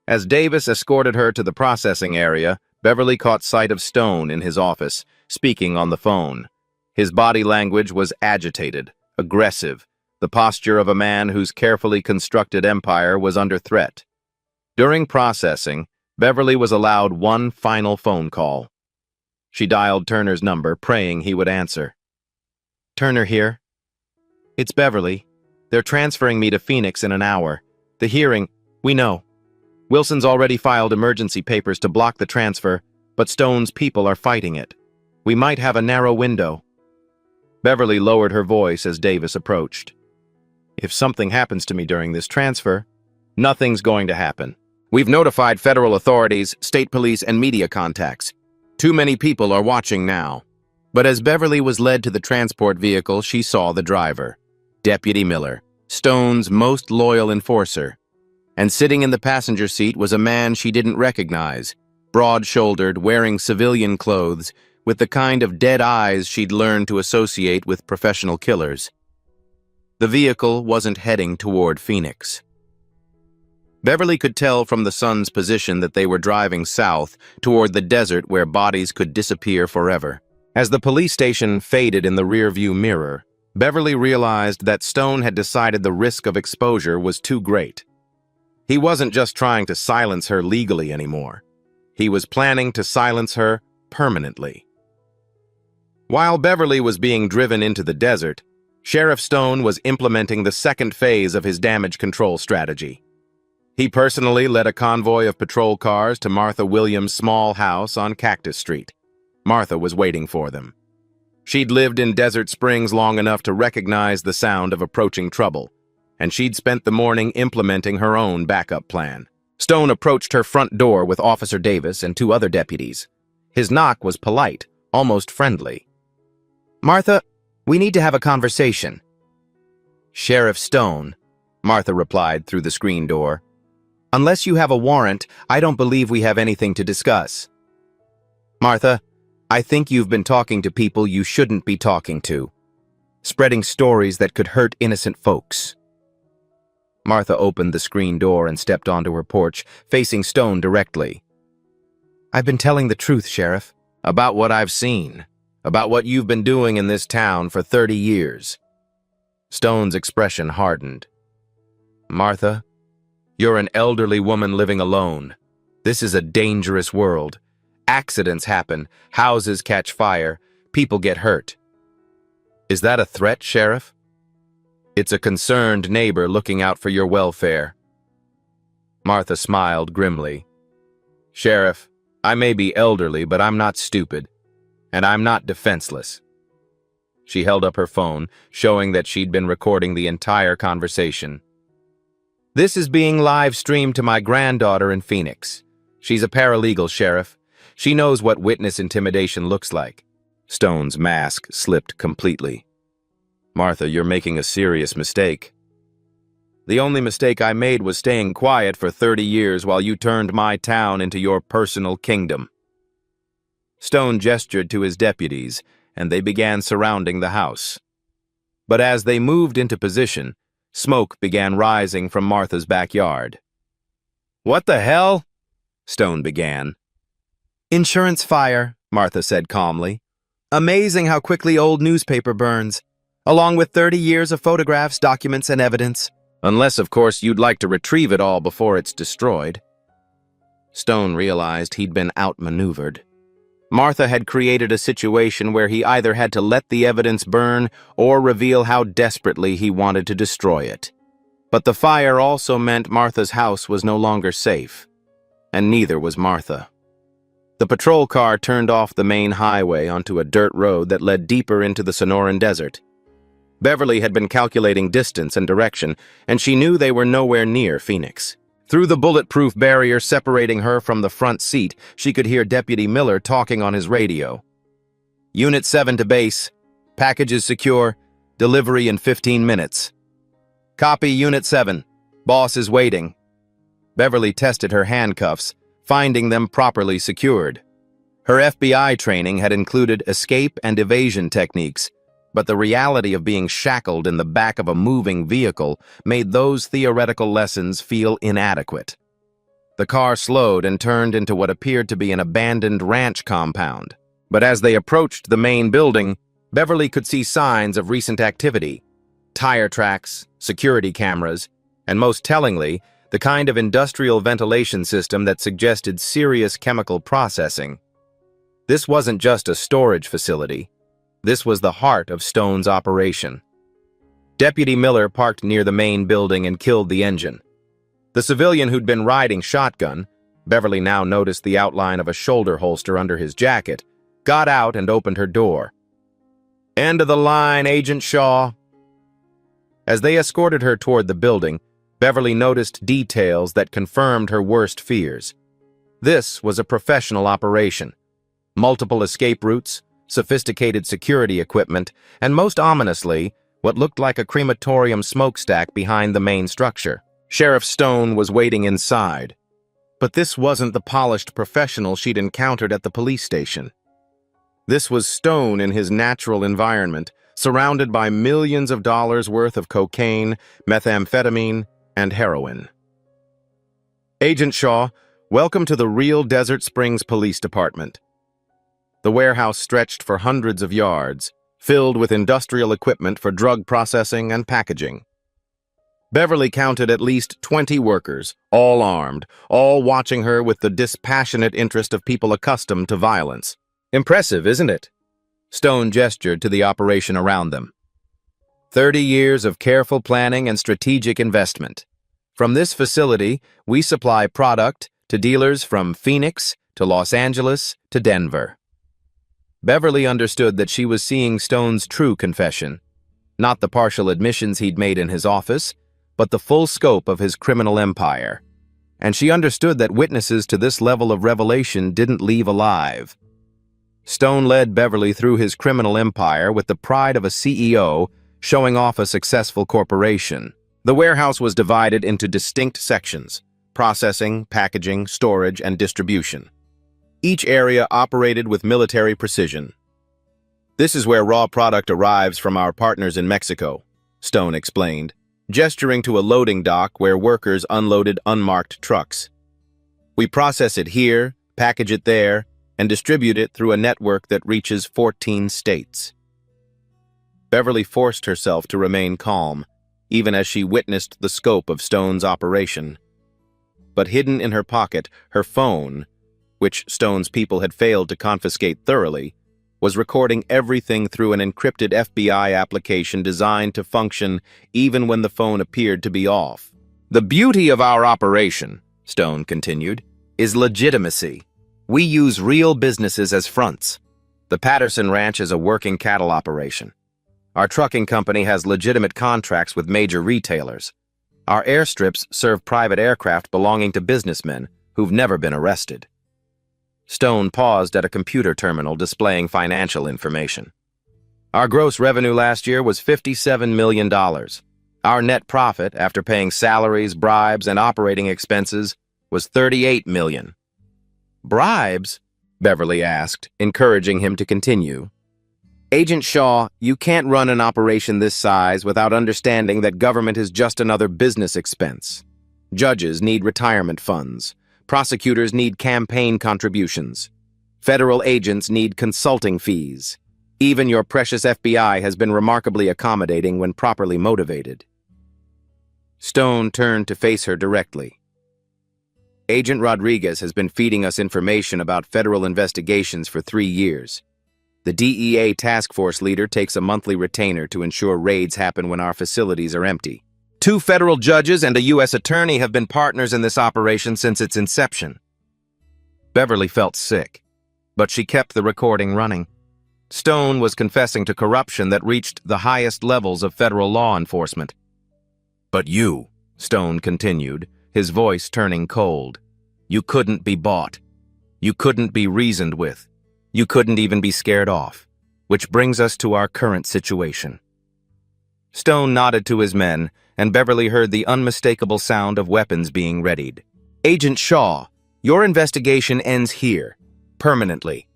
As Davis escorted her to the processing area, Beverly caught sight of Stone in his office, speaking on the phone. His body language was agitated, aggressive, the posture of a man whose carefully constructed empire was under threat. During processing, Beverly was allowed one final phone call. She dialed Turner's number, praying he would answer. Turner here. It's Beverly. They're transferring me to Phoenix in an hour. The hearing, we know. Wilson's already filed emergency papers to block the transfer, but Stone's people are fighting it. We might have a narrow window. Beverly lowered her voice as Davis approached. If something happens to me during this transfer, nothing's going to happen. We've notified federal authorities, state police, and media contacts. Too many people are watching now. But as Beverly was led to the transport vehicle, she saw the driver, Deputy Miller, Stone's most loyal enforcer. And sitting in the passenger seat was a man she didn't recognize, broad-shouldered, wearing civilian clothes, with the kind of dead eyes she'd learned to associate with professional killers. The vehicle wasn't heading toward Phoenix. Beverly could tell from the sun's position that they were driving south toward the desert where bodies could disappear forever. As the police station faded in the rearview mirror, Beverly realized that Stone had decided the risk of exposure was too great. He wasn't just trying to silence her legally anymore. He was planning to silence her permanently. While Beverly was being driven into the desert, Sheriff Stone was implementing the second phase of his damage control strategy. He personally led a convoy of patrol cars to Martha Williams' small house on Cactus Street. Martha was waiting for them. She'd lived in Desert Springs long enough to recognize the sound of approaching trouble, and she'd spent the morning implementing her own backup plan. Stone approached her front door with Officer Davis and 2 other deputies. His knock was polite, almost friendly. Martha, we need to have a conversation. Sheriff Stone, Martha replied through the screen door. Unless you have a warrant, I don't believe we have anything to discuss. Martha, I think you've been talking to people you shouldn't be talking to, spreading stories that could hurt innocent folks. Martha opened the screen door and stepped onto her porch, facing Stone directly. I've been telling the truth, Sheriff. About what I've seen. About what you've been doing in this town for 30 years. Stone's expression hardened. Martha, you're an elderly woman living alone. This is a dangerous world. Accidents happen, houses catch fire, people get hurt. Is that a threat, Sheriff? It's a concerned neighbor looking out for your welfare. Martha smiled grimly. Sheriff, I may be elderly, but I'm not stupid. And I'm not defenseless. She held up her phone, showing that she'd been recording the entire conversation. This is being live-streamed to my granddaughter in Phoenix. She's a paralegal, Sheriff. She knows what witness intimidation looks like. Stone's mask slipped completely. Martha, you're making a serious mistake. The only mistake I made was staying quiet for 30 years while you turned my town into your personal kingdom. Stone gestured to his deputies, and they began surrounding the house. But as they moved into position, smoke began rising from Martha's backyard. What the hell? Stone began. Insurance fire, Martha said calmly. Amazing how quickly old newspaper burns, along with 30 years of photographs, documents, and evidence. Unless, of course, you'd like to retrieve it all before it's destroyed. Stone realized he'd been outmaneuvered. Martha had created a situation where he either had to let the evidence burn or reveal how desperately he wanted to destroy it. But the fire also meant Martha's house was no longer safe, and neither was Martha. The patrol car turned off the main highway onto a dirt road that led deeper into the Sonoran Desert. Beverly had been calculating distance and direction, and she knew they were nowhere near Phoenix. Through the bulletproof barrier separating her from the front seat, she could hear Deputy Miller talking on his radio. Unit 7 to base. Packages secure. Delivery in 15 minutes. Copy, Unit 7. Boss is waiting. Beverly tested her handcuffs, finding them properly secured. Her FBI training had included escape and evasion techniques, but the reality of being shackled in the back of a moving vehicle made those theoretical lessons feel inadequate. The car slowed and turned into what appeared to be an abandoned ranch compound. But as they approached the main building, Beverly could see signs of recent activity. Tire tracks, security cameras, and most tellingly, the kind of industrial ventilation system that suggested serious chemical processing. This wasn't just a storage facility. This was the heart of Stone's operation. Deputy Miller parked near the main building and killed the engine. The civilian who'd been riding shotgun, Beverly now noticed the outline of a shoulder holster under his jacket, got out and opened her door. End of the line, Agent Shaw. As they escorted her toward the building, Beverly noticed details that confirmed her worst fears. This was a professional operation. Multiple escape routes, sophisticated security equipment, and most ominously, what looked like a crematorium smokestack behind the main structure. Sheriff Stone was waiting inside. But this wasn't the polished professional she'd encountered at the police station. This was Stone in his natural environment, surrounded by millions of dollars worth of cocaine, methamphetamine, and heroin. Agent Shaw, welcome to the Real Desert Springs Police Department. The warehouse stretched for hundreds of yards, filled with industrial equipment for drug processing and packaging. Beverly counted at least 20 workers, all armed, all watching her with the dispassionate interest of people accustomed to violence. Impressive, isn't it? Stone gestured to the operation around them. 30 years of careful planning and strategic investment. From this facility, we supply product to dealers from Phoenix to Los Angeles to Denver. Beverly understood that she was seeing Stone's true confession, not the partial admissions he'd made in his office, but the full scope of his criminal empire. And she understood that witnesses to this level of revelation didn't leave alive. Stone led Beverly through his criminal empire with the pride of a CEO showing off a successful corporation. The warehouse was divided into distinct sections, processing, packaging, storage, and distribution. Each area operated with military precision. "This is where raw product arrives from our partners in Mexico," Stone explained, gesturing to a loading dock where workers unloaded unmarked trucks. "We process it here, package it there, and distribute it through a network that reaches 14 states. Beverly forced herself to remain calm, even as she witnessed the scope of Stone's operation. But hidden in her pocket, her phone, which Stone's people had failed to confiscate thoroughly, was recording everything through an encrypted FBI application designed to function even when the phone appeared to be off. "The beauty of our operation," Stone continued, "is legitimacy. We use real businesses as fronts. The Patterson Ranch is a working cattle operation. Our trucking company has legitimate contracts with major retailers. Our airstrips serve private aircraft belonging to businessmen who've never been arrested." Stone paused at a computer terminal displaying financial information. "Our gross revenue last year was $57 million. Our net profit, after paying salaries, bribes, and operating expenses, was $38 million. "Bribes?" Beverly asked, encouraging him to continue. "Agent Shaw, you can't run an operation this size without understanding that government is just another business expense. Judges need retirement funds. Prosecutors need campaign contributions. Federal agents need consulting fees. Even your precious FBI has been remarkably accommodating when properly motivated." Stone turned to face her directly. "Agent Rodriguez has been feeding us information about federal investigations for 3 years. The DEA task force leader takes a monthly retainer to ensure raids happen when our facilities are empty. 2 federal judges and a U.S. attorney have been partners in this operation since its inception." Beverly felt sick, but she kept the recording running. Stone was confessing to corruption that reached the highest levels of federal law enforcement. "But you," Stone continued, his voice turning cold, "you couldn't be bought. You couldn't be reasoned with. You couldn't even be scared off. Which brings us to our current situation." Stone nodded to his men, and Beverly heard the unmistakable sound of weapons being readied. "Agent Shaw, your investigation ends here, permanently."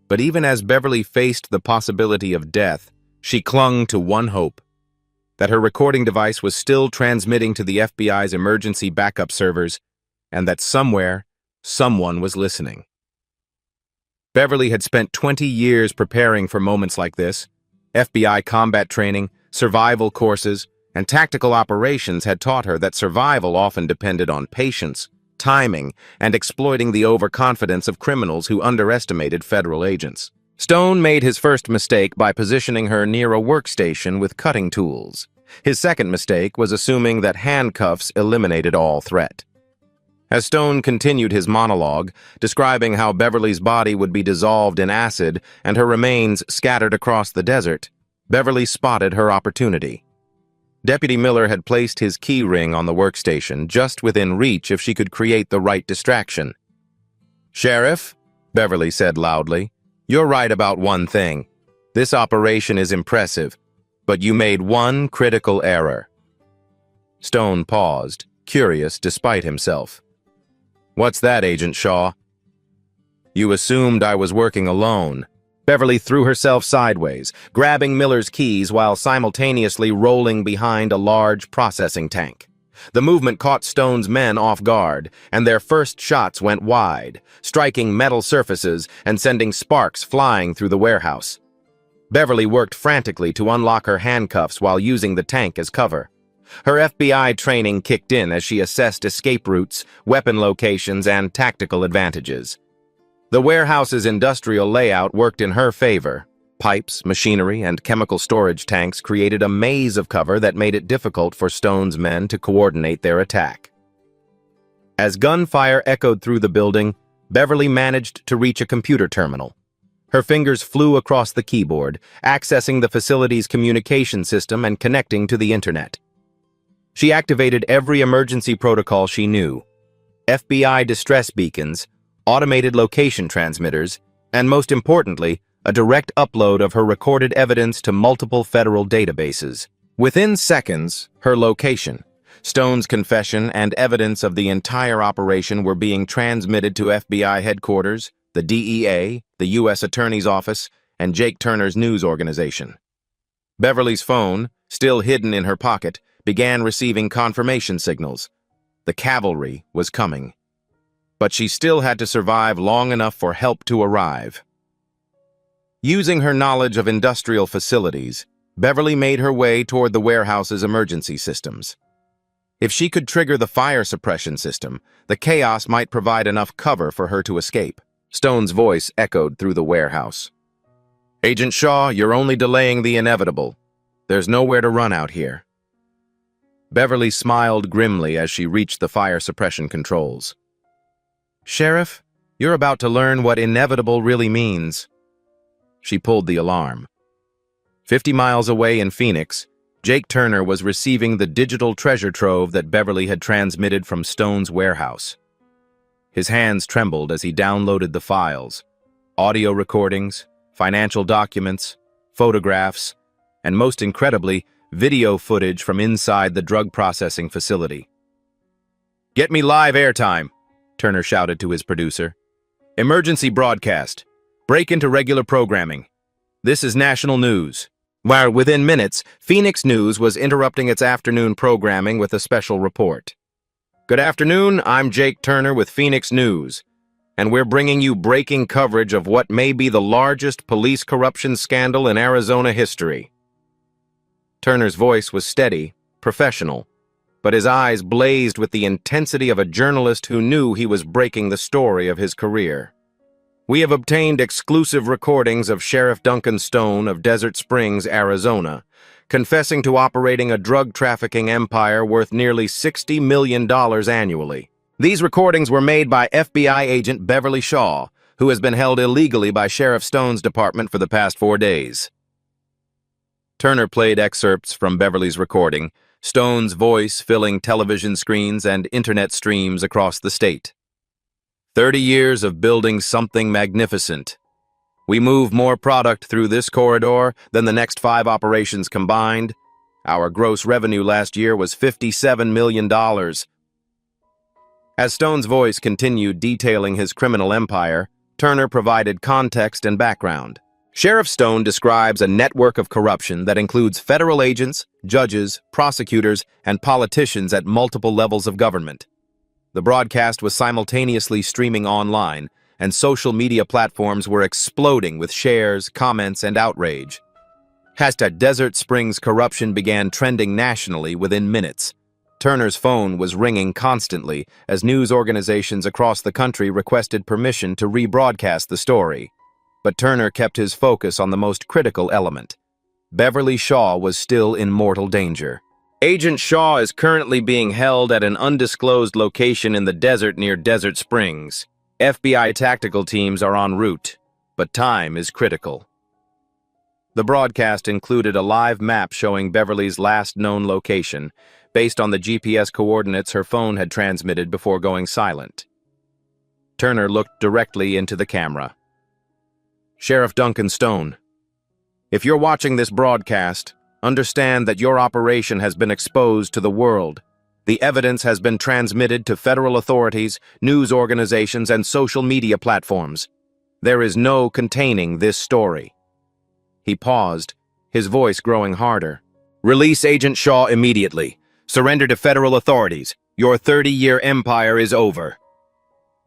But even as Beverly faced the possibility of death, she clung to one hope: that her recording device was still transmitting to the FBI's emergency backup servers, and that somewhere, someone was listening. Beverly had spent 20 years preparing for moments like this. FBI combat training, survival courses, and tactical operations had taught her that survival often depended on patience, timing, and exploiting the overconfidence of criminals who underestimated federal agents. Stone made his first mistake by positioning her near a workstation with cutting tools. His second mistake was assuming that handcuffs eliminated all threat. As Stone continued his monologue, describing how Beverly's body would be dissolved in acid and her remains scattered across the desert, Beverly spotted her opportunity. Deputy Miller had placed his key ring on the workstation, just within reach if she could create the right distraction. "Sheriff," Beverly said loudly, "you're right about one thing. This operation is impressive, but you made one critical error." Stone paused, curious despite himself. "What's that, Agent Shaw?" "You assumed I was working alone." Beverly threw herself sideways, grabbing Miller's keys while simultaneously rolling behind a large processing tank. The movement caught Stone's men off guard, and their first shots went wide, striking metal surfaces and sending sparks flying through the warehouse. Beverly worked frantically to unlock her handcuffs while using the tank as cover. Her FBI training kicked in as she assessed escape routes, weapon locations, and tactical advantages. The warehouse's industrial layout worked in her favor. Pipes, machinery, and chemical storage tanks created a maze of cover that made it difficult for Stone's men to coordinate their attack. As gunfire echoed through the building, Beverly managed to reach a computer terminal. Her fingers flew across the keyboard, accessing the facility's communication system and connecting to the internet. She activated every emergency protocol she knew: FBI distress beacons, automated location transmitters, and most importantly, a direct upload of her recorded evidence to multiple federal databases. Within seconds, her location, Stone's confession and evidence of the entire operation were being transmitted to FBI headquarters, the DEA, the U.S. Attorney's Office, and Jake Turner's news organization. Beverly's phone, still hidden in her pocket, began receiving confirmation signals. The cavalry was coming. But she still had to survive long enough for help to arrive. Using her knowledge of industrial facilities, Beverly made her way toward the warehouse's emergency systems. If she could trigger the fire suppression system, the chaos might provide enough cover for her to escape. Stone's voice echoed through the warehouse. "Agent Shaw, you're only delaying the inevitable. There's nowhere to run out here." Beverly smiled grimly as she reached the fire suppression controls. "Sheriff, you're about to learn what inevitable really means." She pulled the alarm. 50 miles away in Phoenix, Jake Turner was receiving the digital treasure trove that Beverly had transmitted from Stone's warehouse. His hands trembled as he downloaded the files: audio recordings, financial documents, photographs, and most incredibly, video footage from inside the drug processing facility. "Get me live airtime," Turner shouted to his producer. "Emergency broadcast. Break into regular programming. This is national news." While within minutes, Phoenix News was interrupting its afternoon programming with a special report. "Good afternoon, I'm Jake Turner with Phoenix News, and we're bringing you breaking coverage of what may be the largest police corruption scandal in Arizona history." Turner's voice was steady, professional, but his eyes blazed with the intensity of a journalist who knew he was breaking the story of his career. "We have obtained exclusive recordings of Sheriff Duncan Stone of Desert Springs, Arizona, confessing to operating a drug trafficking empire worth nearly $60 million annually. These recordings were made by FBI agent Beverly Shaw, who has been held illegally by Sheriff Stone's department for the past 4 days." Turner played excerpts from Beverly's recording, Stone's voice filling television screens and internet streams across the state. 30 years of building something magnificent. We move more product through this corridor than the next 5 operations combined. Our gross revenue last year was $57 million. As Stone's voice continued detailing his criminal empire, Turner provided context and background. Sheriff Stone describes a network of corruption that includes federal agents, judges, prosecutors, and politicians at multiple levels of government. The broadcast was simultaneously streaming online, and social media platforms were exploding with shares, comments, and outrage. #Desert Springs corruption began trending nationally within minutes. Turner's phone was ringing constantly as news organizations across the country requested permission to rebroadcast the story. But Turner kept his focus on the most critical element. Beverly Shaw was still in mortal danger. "Agent Shaw is currently being held at an undisclosed location in the desert near Desert Springs. FBI tactical teams are en route, but time is critical." The broadcast included a live map showing Beverly's last known location, based on the GPS coordinates her phone had transmitted before going silent. Turner looked directly into the camera. "Sheriff Duncan Stone, if you're watching this broadcast, understand that your operation has been exposed to the world. The evidence has been transmitted to federal authorities, news organizations, and social media platforms. There is no containing this story." He paused, his voice growing harder. "Release Agent Shaw immediately. Surrender to federal authorities. Your 30-year empire is over."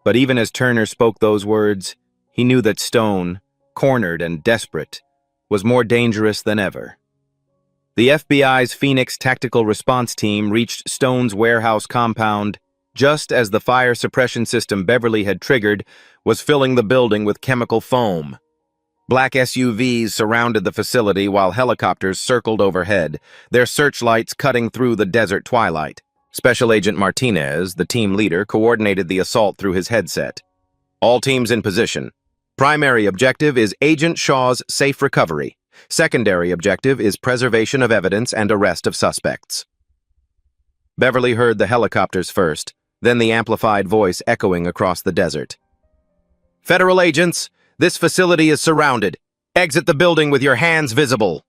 But even as Turner spoke those words, he knew that Stone, cornered and desperate, was more dangerous than ever. The FBI's Phoenix Tactical Response Team reached Stone's warehouse compound just as the fire suppression system Beverly had triggered was filling the building with chemical foam. Black SUVs surrounded the facility while helicopters circled overhead, their searchlights cutting through the desert twilight. Special Agent Martinez, the team leader, coordinated the assault through his headset. "All teams in position. Primary objective is Agent Shaw's safe recovery. Secondary objective is preservation of evidence and arrest of suspects." Beverly heard the helicopters first, then the amplified voice echoing across the desert. "Federal agents, this facility is surrounded. Exit the building with your hands visible."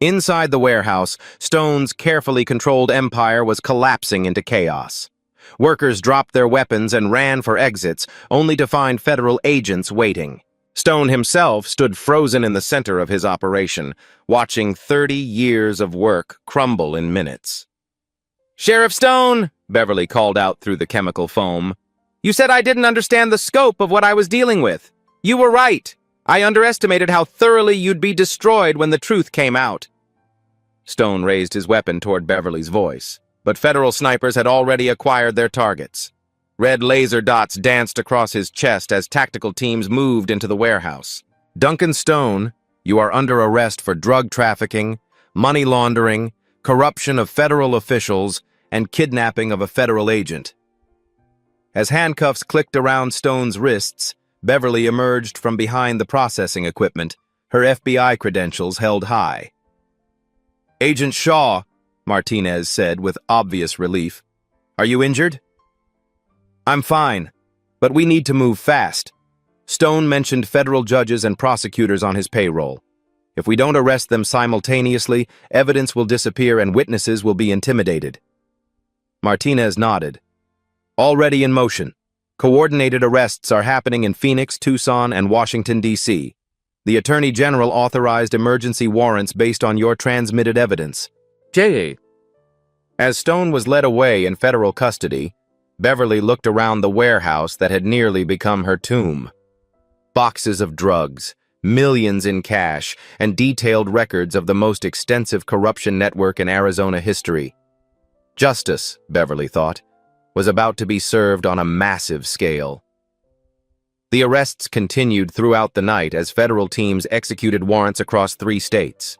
Inside the warehouse, Stone's carefully controlled empire was collapsing into chaos. Workers dropped their weapons and ran for exits, only to find federal agents waiting. Stone himself stood frozen in the center of his operation, watching 30 years of work crumble in minutes. "Sheriff Stone," Beverly called out through the chemical foam. "You said I didn't understand the scope of what I was dealing with. You were right. I underestimated how thoroughly you'd be destroyed when the truth came out." Stone raised his weapon toward Beverly's voice, but federal snipers had already acquired their targets. Red laser dots danced across his chest as tactical teams moved into the warehouse. "Duncan Stone, you are under arrest for drug trafficking, money laundering, corruption of federal officials, and kidnapping of a federal agent." As handcuffs clicked around Stone's wrists, Beverly emerged from behind the processing equipment, her FBI credentials held high. "Agent Shaw," Martinez said with obvious relief. "Are you injured?" "I'm fine, but we need to move fast." Stone mentioned federal judges and prosecutors on his payroll. If we don't arrest them simultaneously, evidence will disappear and witnesses will be intimidated. Martinez nodded. "Already in motion. Coordinated arrests are happening in Phoenix, Tucson, and Washington, D.C. The Attorney General authorized emergency warrants based on your transmitted evidence." J.A. As Stone was led away in federal custody, Beverly looked around the warehouse that had nearly become her tomb. Boxes of drugs, millions in cash, and detailed records of the most extensive corruption network in Arizona history. Justice, Beverly thought, was about to be served on a massive scale. The arrests continued throughout the night as federal teams executed warrants across 3 states.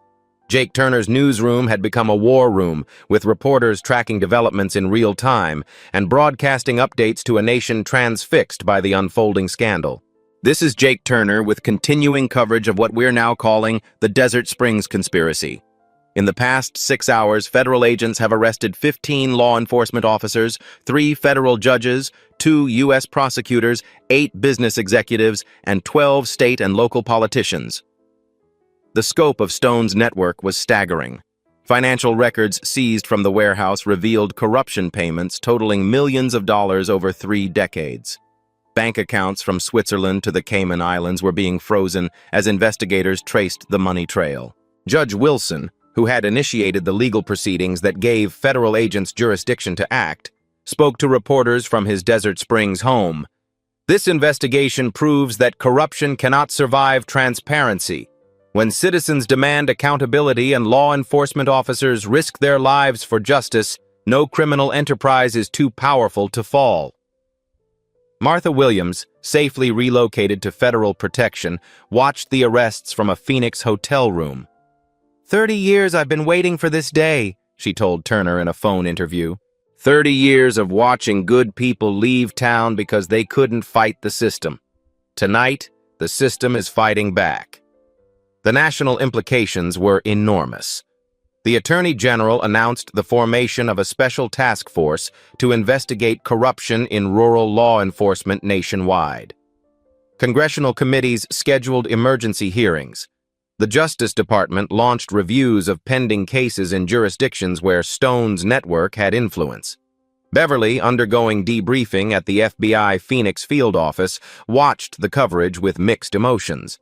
Jake Turner's newsroom had become a war room, with reporters tracking developments in real time and broadcasting updates to a nation transfixed by the unfolding scandal. This is Jake Turner with continuing coverage of what we're now calling the Desert Springs Conspiracy. In the past 6 hours, federal agents have arrested 15 law enforcement officers, 3 federal judges, 2 U.S. prosecutors, 8 business executives, and 12 state and local politicians. The scope of Stone's network was staggering. Financial records seized from the warehouse revealed corruption payments totaling millions of dollars over 3 decades. Bank accounts from Switzerland to the Cayman Islands were being frozen as investigators traced the money trail. Judge Wilson, who had initiated the legal proceedings that gave federal agents jurisdiction to act, spoke to reporters from his Desert Springs home. "This investigation proves that corruption cannot survive transparency. When citizens demand accountability and law enforcement officers risk their lives for justice, no criminal enterprise is too powerful to fall." Martha Williams, safely relocated to federal protection, watched the arrests from a Phoenix hotel room. 30 years I've been waiting for this day," she told Turner in a phone interview. 30 years of watching good people leave town because they couldn't fight the system. Tonight, the system is fighting back. The national implications were enormous. The Attorney General announced the formation of a special task force to investigate corruption in rural law enforcement nationwide. Congressional committees scheduled emergency hearings. The Justice Department launched reviews of pending cases in jurisdictions where Stone's network had influence. Beverly, undergoing debriefing at the FBI Phoenix field office, watched the coverage with mixed emotions.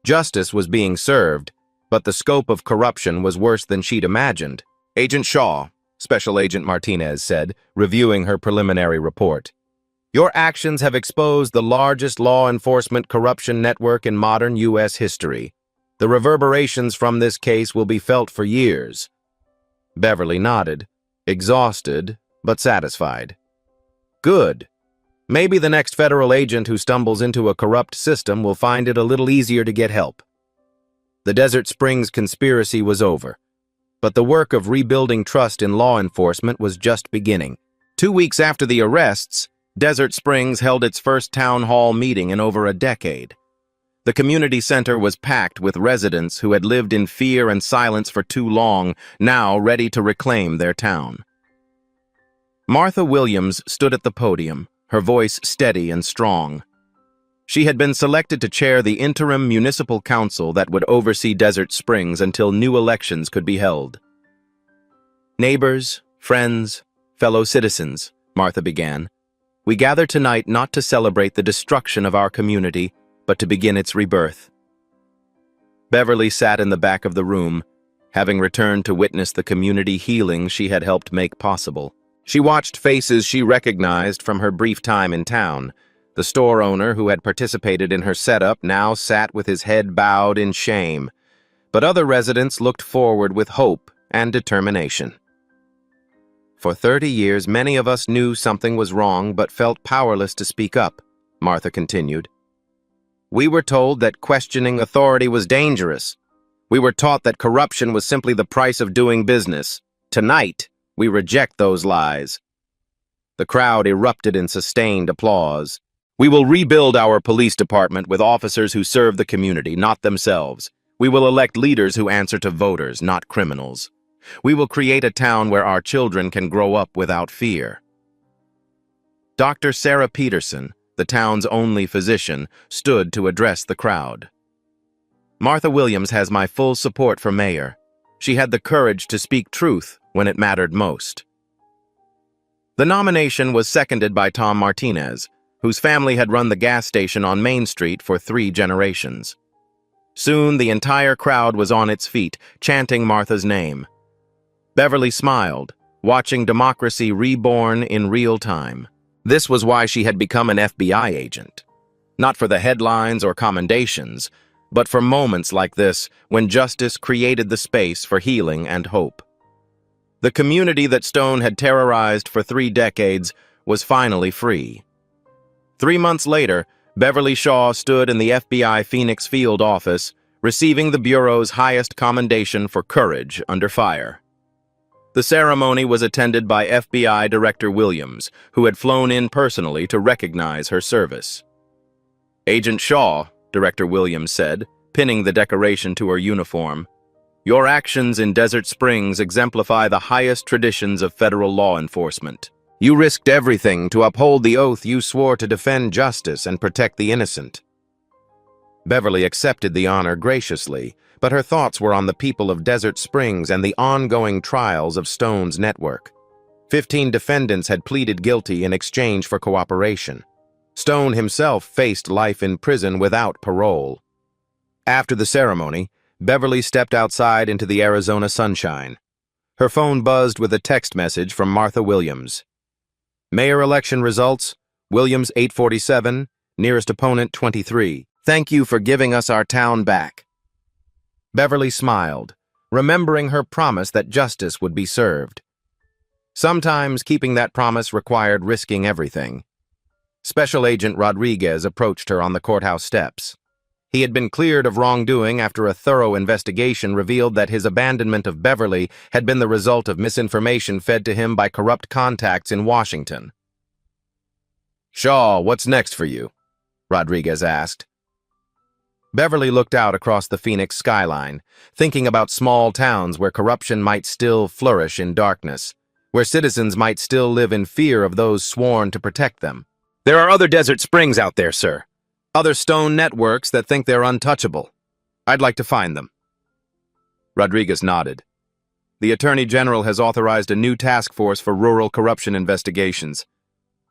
Justice was being served, but the scope of corruption was worse than she'd imagined. "Agent Shaw," Special Agent Martinez said, reviewing her preliminary report. "Your actions have exposed the largest law enforcement corruption network in modern U.S. history. The reverberations from this case will be felt for years." Beverly nodded, exhausted but satisfied. "Good. Maybe the next federal agent who stumbles into a corrupt system will find it a little easier to get help." The Desert Springs conspiracy was over, but the work of rebuilding trust in law enforcement was just beginning. 2 weeks after the arrests, Desert Springs held its first town hall meeting in over a decade. The community center was packed with residents who had lived in fear and silence for too long, now ready to reclaim their town. Martha Williams stood at the podium, her voice steady and strong. She had been selected to chair the interim municipal council that would oversee Desert Springs until new elections could be held. "Neighbors, friends, fellow citizens," Martha began, "we gather tonight not to celebrate the destruction of our community, but to begin its rebirth." Beverly sat in the back of the room, having returned to witness the community healing she had helped make possible. She watched faces she recognized from her brief time in town. The store owner who had participated in her setup now sat with his head bowed in shame, but other residents looked forward with hope and determination. "For 30 years, many of us knew something was wrong but felt powerless to speak up," Martha continued. "We were told that questioning authority was dangerous. We were taught that corruption was simply the price of doing business. Tonight, we reject those lies." The crowd erupted in sustained applause. "We will rebuild our police department with officers who serve the community, not themselves. We will elect leaders who answer to voters, not criminals. We will create a town where our children can grow up without fear." Dr. Sarah Peterson, the town's only physician, stood to address the crowd. "Martha Williams has my full support for mayor. She had the courage to speak truth when it mattered most." The nomination was seconded by Tom Martinez, whose family had run the gas station on Main Street for 3 generations. Soon, the entire crowd was on its feet, chanting Martha's name. Beverly smiled, watching democracy reborn in real time. This was why she had become an FBI agent. Not for the headlines or commendations, but for moments like this when justice created the space for healing and hope. The community that Stone had terrorized for 3 decades was finally free. 3 months later, Beverly Shaw stood in the FBI Phoenix Field office, receiving the Bureau's highest commendation for courage under fire. The ceremony was attended by FBI Director Williams, who had flown in personally to recognize her service. "Agent Shaw," Director Williams said, pinning the decoration to her uniform, "your actions in Desert Springs exemplify the highest traditions of federal law enforcement. You risked everything to uphold the oath you swore to defend justice and protect the innocent." Beverly accepted the honor graciously, but her thoughts were on the people of Desert Springs and the ongoing trials of Stone's network. 15 defendants had pleaded guilty in exchange for cooperation. Stone himself faced life in prison without parole. After the ceremony, Beverly stepped outside into the Arizona sunshine. Her phone buzzed with a text message from Martha Williams. "Mayor election results, Williams 847, nearest opponent 23. Thank you for giving us our town back." Beverly smiled, remembering her promise that justice would be served. Sometimes keeping that promise required risking everything. Special Agent Rodriguez approached her on the courthouse steps. He had been cleared of wrongdoing after a thorough investigation revealed that his abandonment of Beverly had been the result of misinformation fed to him by corrupt contacts in Washington. "Shaw, what's next for you?" Rodriguez asked. Beverly looked out across the Phoenix skyline, thinking about small towns where corruption might still flourish in darkness, where citizens might still live in fear of those sworn to protect them. "There are other Desert Springs out there, sir. Other Stone networks that think they're untouchable. I'd like to find them." Rodriguez nodded. "The Attorney General has authorized a new task force for rural corruption investigations.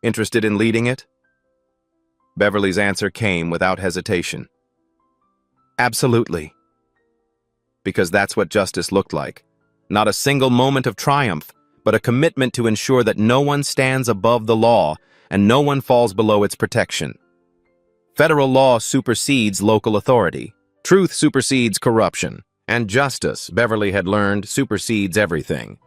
Interested in leading it?" Beverly's answer came without hesitation. "Absolutely." Because that's what justice looked like. Not a single moment of triumph, but a commitment to ensure that no one stands above the law and no one falls below its protection. Federal law supersedes local authority. Truth supersedes corruption. And justice, Beverly had learned, supersedes everything.